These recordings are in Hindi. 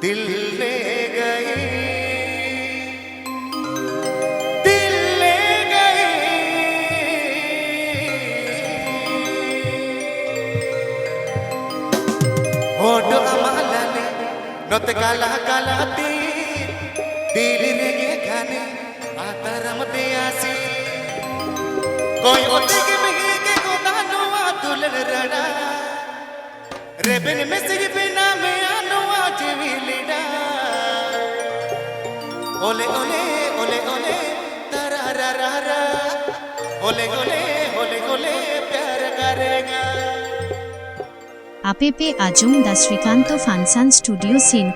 दिल ले गई, दिल ले गई। होठो अमालाले नोते काला काला दिल रेगे खाने आता रमते आसी कोई ओते के मही के गोदानो आतुलन रड़ा रेबन में सिर पे नाम आनो आज विलिडा ओले ओले ओले ओले तारा रा रा रा ओले ओले ओले ओले प्यार करेगा। APP Ajum da Srikanto Fansan Studio Scene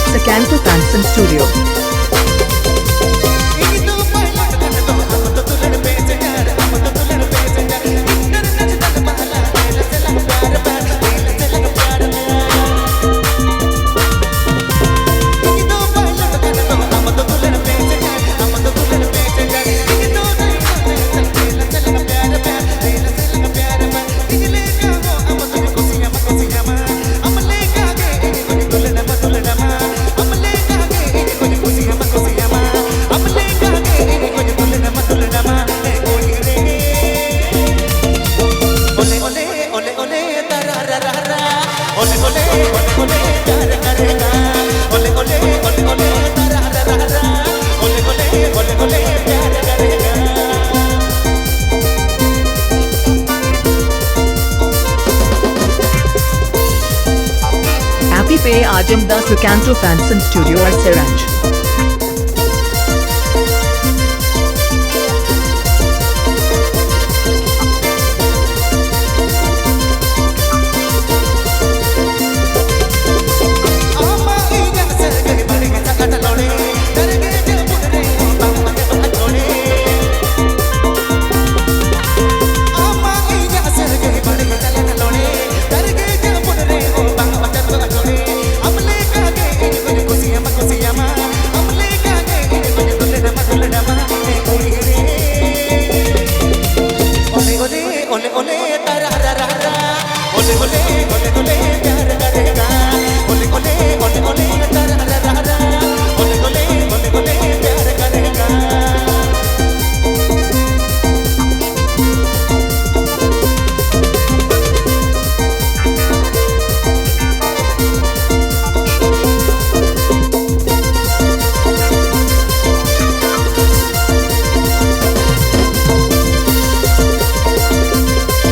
Srikanto Fansan Studio. APP Ajum da Srikanto Fansan Studio Arsaranj.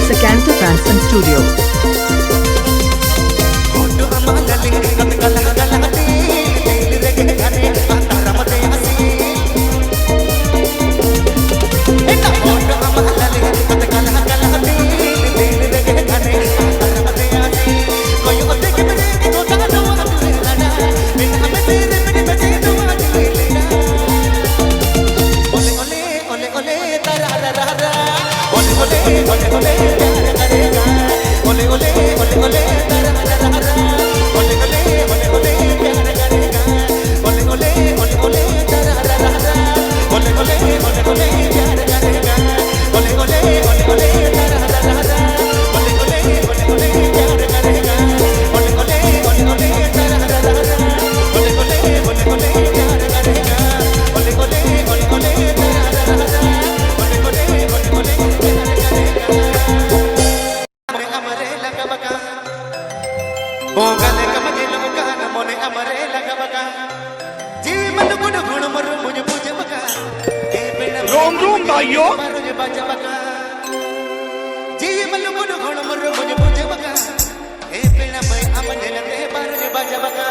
Srikanto Fansan Studio. भाइयों मुझे बाजा बगा जी मल्लू मुझे घोड़ मर मुझे मुझे बगा ए पेना मैं अमने लते बारे बाजा बगा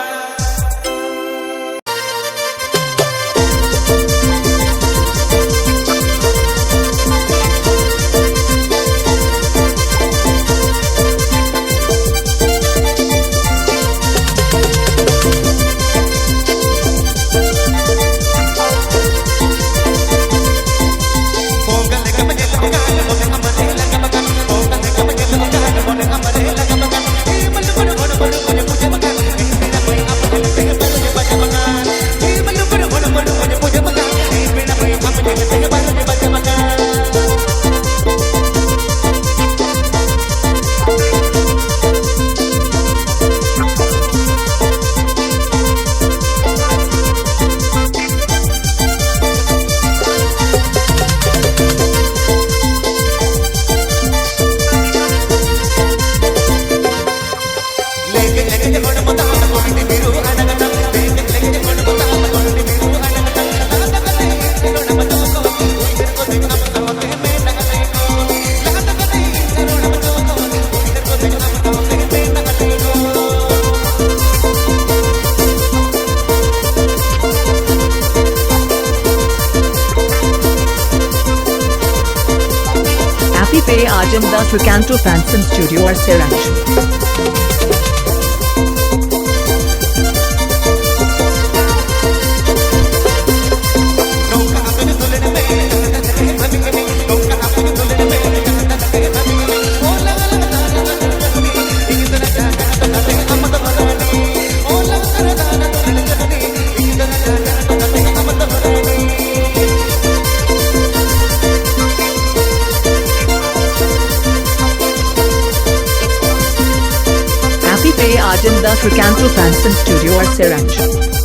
Pere Ajamdas Recanto Fanson Studio or Siraj. Pere Ajamdas Recanto Fanson Studio or Siraj.